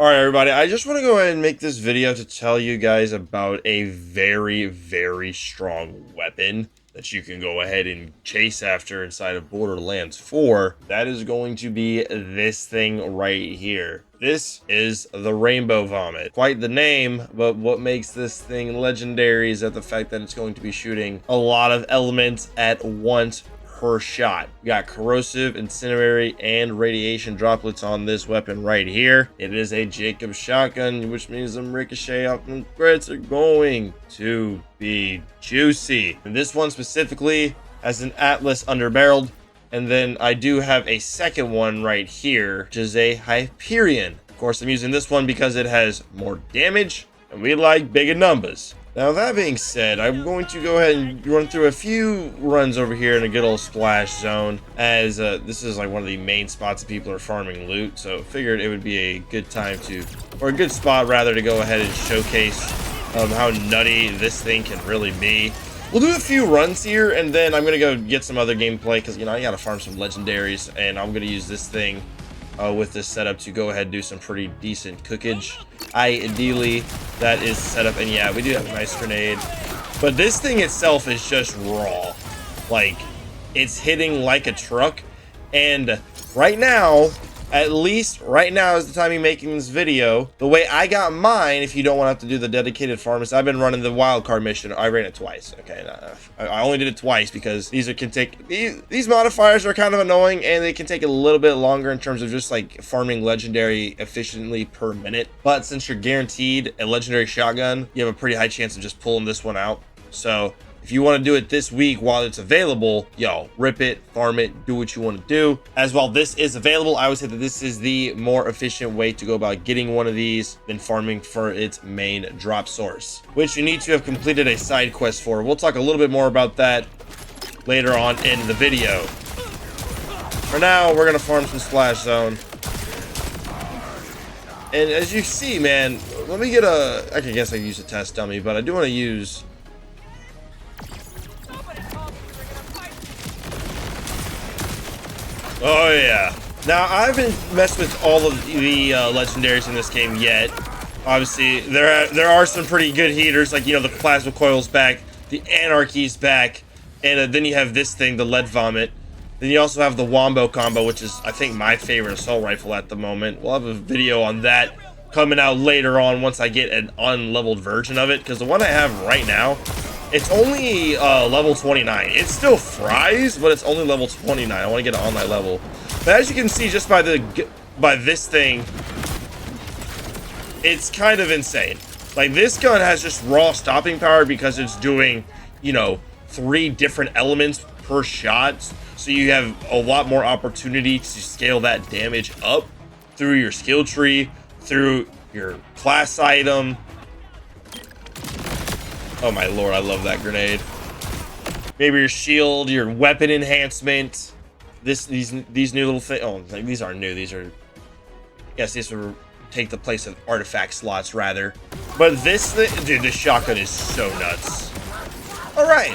Alright everybody, I just want to go ahead and make this video to tell you guys about a very strong weapon that you can go ahead and chase after inside of Borderlands 4. That is going to be this thing right here. This is the Rainbow Vomit. Quite the name, but what makes this thing legendary is that the fact that it's going to be shooting a lot of elements at once per shot. We got corrosive, incendiary, and radiation droplets on this weapon right here. It is a Jacob shotgun, which means them ricochet off them crits are going to be juicy. And this one specifically has an Atlas underbarreled, and then I do have a second one right here, which is a Hyperion. Of course, I'm using this one because it has more damage, and we like bigger numbers. Now, that being said, I'm going to go ahead and run through a few runs over here in a good old splash zone, as this is like one of the main spots that people are farming loot, so figured it would be a good time to, or a good spot rather, to go ahead and showcase how nutty this thing can really be. We'll do a few runs here, and then I'm going to go get some other gameplay, because, you know, I got to farm some legendaries, and I'm going to use this thing with this setup to go ahead and do some pretty decent cookage. Ideally, that is set up, and yeah, we do have a nice grenade, but this thing itself is just raw. Like, it's hitting like a truck, and right now, at least right now is the time of making this video. The way I got mine, if you don't want to have to do the dedicated farm, is I've been running the wildcard mission. I ran it twice. Okay, I only did it twice because these modifiers are kind of annoying, and they can take a little bit longer in terms of just like farming legendary efficiently per minute. But since you're guaranteed a legendary shotgun, you have a pretty high chance of just pulling this one out. So if you want to do it this week while it's available, yo, rip it, farm it, do what you want to do. As while this is available, I would say that this is the more efficient way to go about getting one of these than farming for its main drop source, which you need to have completed a side quest for. We'll talk a little bit more about that later on in the video. For now, we're going to farm some splash zone. And as you see, man, let me get I guess I can use a test dummy, but I do want to use... Oh yeah. Now, I haven't messed with all of the legendaries in this game yet. Obviously, there are some pretty good heaters, like, you know, the plasma coil's back, the anarchy's back, and then you have this thing, the lead vomit. Then you also have the wombo combo, which is, I think, my favorite assault rifle at the moment. We'll have a video on that coming out later on once I get an unleveled version of it, because the one I have right now, it's only level 29. It still fries, but it's only level 29. I want to get it on that level. But as you can see, just by this thing, it's kind of insane. Like, this gun has just raw stopping power because it's doing, you know, 3 different elements per shot. So you have a lot more opportunity to scale that damage up through your skill tree, through your class item. Oh my lord, I love that grenade. Maybe your shield, your weapon enhancement. These new little things. Oh, these aren't new. These are... Yes, these will take the place of artifact slots, rather. But this thing... Dude, this shotgun is so nuts. Alright.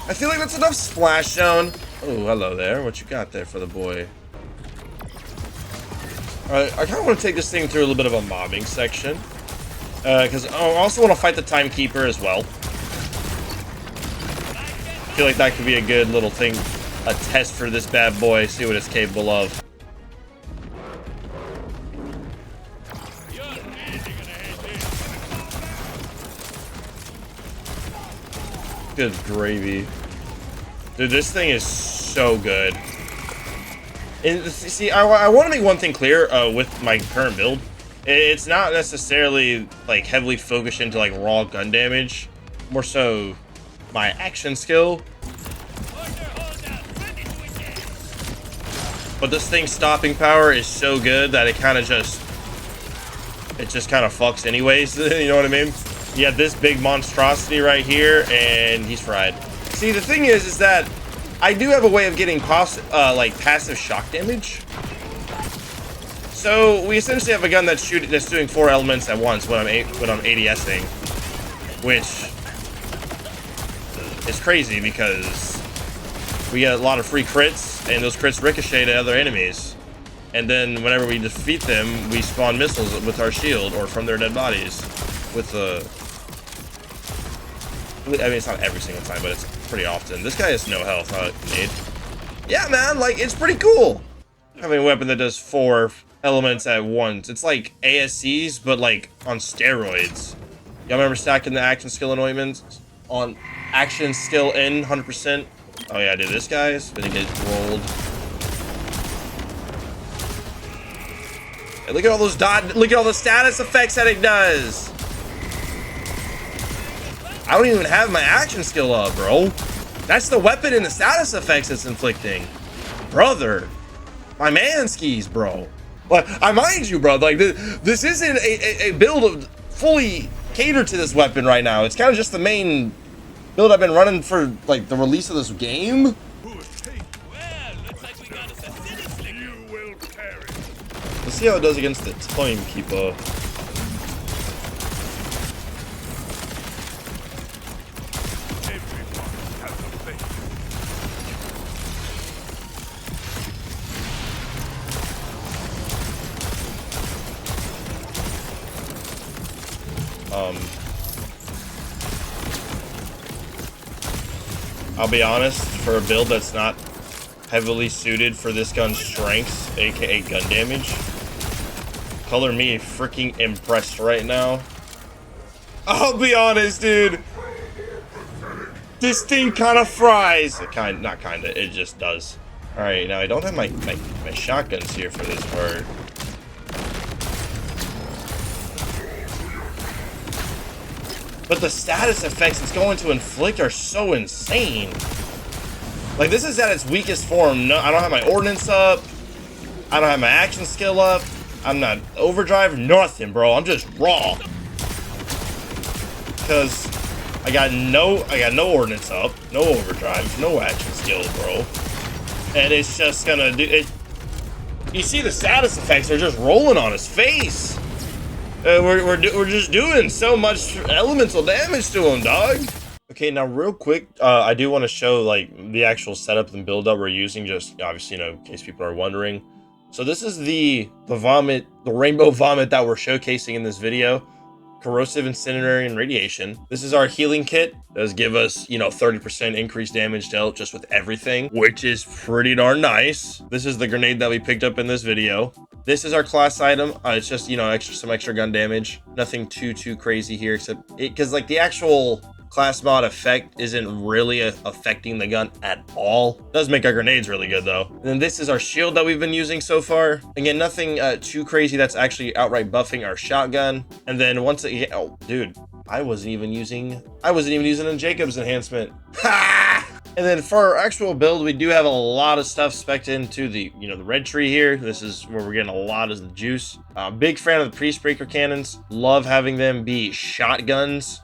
I feel like that's enough splash zone. Oh, hello there. What you got there for the boy? Alright, I kind of want to take this thing through a little bit of a mobbing section. Because I also want to fight the Timekeeper as well. I feel like that could be a good little thing, a test for this bad boy, see what it's capable of. Good gravy. Dude, this thing is so good. And see, I want to make one thing clear with my current build. It's not necessarily like heavily focused into like raw gun damage, more so my action skill. But this thing's stopping power is so good that it just kind of fucks anyways. You know what I mean? You have this big monstrosity right here, and he's fried. See, the thing is that I do have a way of getting like passive shock damage. So we essentially have a gun that's doing 4 elements at once when I'm ADSing, which is crazy because we get a lot of free crits, and those crits ricochet to other enemies. And then whenever we defeat them, we spawn missiles with our shield or from their dead bodies with the... I mean, it's not every single time, but it's pretty often. This guy has no health, huh, Nate? Yeah, man, like, it's pretty cool. Having a weapon that does 4 elements at once. It's like ASCs, but like on steroids. Y'all remember stacking the action skill anointments on action skill in 100%? Oh yeah, dude, this guy's gonna get rolled. Hey, look at all those look at all the status effects that it does. I don't even have my action skill up, bro. That's the weapon and the status effects it's inflicting. Brother, my man skis, bro. But I mind you, bro, like this isn't a build of fully catered to this weapon right now. It's kind of just the main build I've been running for like the release of this game. Let's see how it does against the Timekeeper. I'll be honest, for a build that's not heavily suited for this gun's strengths, aka gun damage, color me freaking impressed right now. I'll be honest, dude. This thing kind of fries. Not kinda, it just does. Alright, now I don't have my shotguns here for this part. But the status effects it's going to inflict are so insane. Like, this is at its weakest form. No, I don't have my ordnance up. I don't have my action skill up. I'm not overdrive, nothing, bro. I'm just raw. Because I got no ordnance up, no overdrive, no action skill, bro. And it's just gonna do it. You see the status effects are just rolling on his face. We're just doing so much elemental damage to him, dog. Okay, now real quick, I do want to show like the actual setup and build up we're using, just obviously, you know, in case people are wondering. So this is the vomit, the rainbow vomit that we're showcasing in this video. Corrosive, incendiary, and radiation. This is our healing kit. It does give us, you know, 30% increased damage dealt just with everything, which is pretty darn nice. This is the grenade that we picked up in this video. This is our class item. It's just, you know, some extra gun damage. Nothing too crazy here, except because like the actual class mod effect isn't really affecting the gun at all. It does make our grenades really good though. And then this is our shield that we've been using so far. Again, nothing too crazy that's actually outright buffing our shotgun. And then once again, oh dude, I wasn't even using a Jacobs enhancement. Ha! And then for our actual build, we do have a lot of stuff spec'd into the, you know, the red tree here. This is where we're getting a lot of the juice. Big fan of the priest breaker cannons. Love having them be shotguns.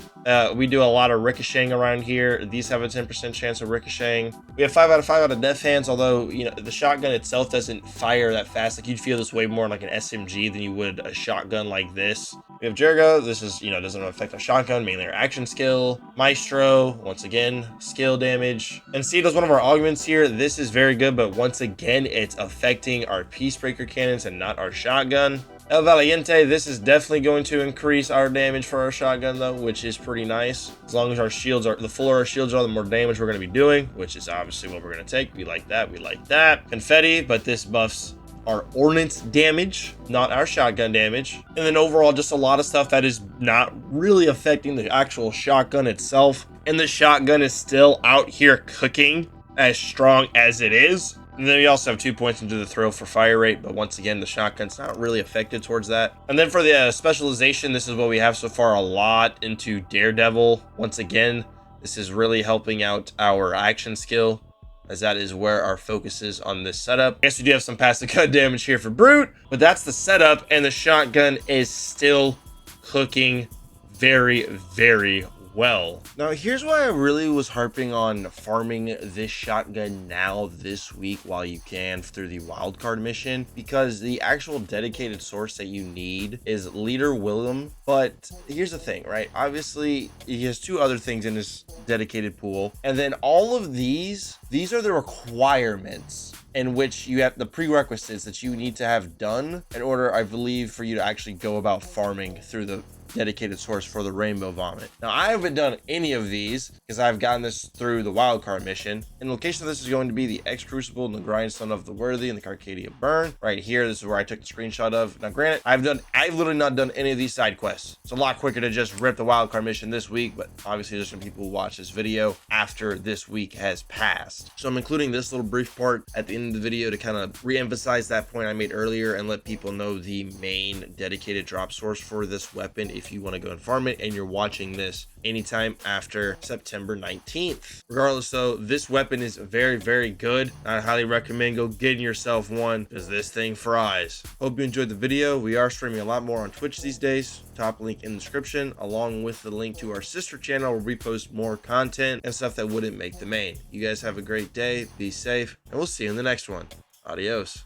We do a lot of ricocheting around here. These have a 10% chance of ricocheting. We have 5 out of 5 out of death hands, although, you know, the shotgun itself doesn't fire that fast. Like, you'd feel this way more like an SMG than you would a shotgun like this. We have Jericho. This is, you know, doesn't affect our shotgun, mainly our action skill. Maestro, once again, skill damage. And see, does one of our augments here. This is very good, but once again, it's affecting our Peacebreaker cannons and not our shotgun. El Valiente, this is definitely going to increase our damage for our shotgun though, which is pretty nice. As long as our shields are, the fuller our shields are, the more damage we're going to be doing, which is obviously what we're going to take. We like that, we like that. Confetti, but this buffs our ordnance damage, not our shotgun damage. And then overall, just a lot of stuff that is not really affecting the actual shotgun itself. And the shotgun is still out here cooking as strong as it is. And then we also have 2 points into the throw for fire rate, but once again, the shotgun's not really affected towards that. And then for the specialization, this is what we have so far, a lot into Daredevil. Once again, this is really helping out our action skill, as that is where our focus is on this setup. I guess we do have some passive gun damage here for Brute, but that's the setup, and the shotgun is still cooking very, very well. Now here's why I really was harping on farming this shotgun now this week while you can through the wildcard mission, because the actual dedicated source that you need is Leader Willem. But here's the thing, right? Obviously he has 2 other things in his dedicated pool, and then all of these are the requirements in which you have the prerequisites that you need to have done in order, I believe, for you to actually go about farming through the dedicated source for the rainbow vomit. Now, I haven't done any of these because I've gotten this through the wildcard mission, and the location of this is going to be the X Crucible and the Grindstone of the Worthy and the Carcadia Burn right here. This is where I took the screenshot of. Now, granted, I've literally not done any of these side quests. It's a lot quicker to just rip the wildcard mission this week, but obviously there's some people who watch this video after this week has passed. So I'm including this little brief part at the end of the video to kind of re-emphasize that point I made earlier and let people know the main dedicated drop source for this weapon if you want to go and farm it and you're watching this anytime after September 19th. Regardless though, this weapon is very, very good. I highly recommend go getting yourself one because this thing fries. Hope you enjoyed the video. We are streaming a lot more on Twitch these days. Top link in the description, along with the link to our sister channel where we post more content and stuff that wouldn't make the main. You guys have a great day, be safe, and we'll see you in the next one. Adios.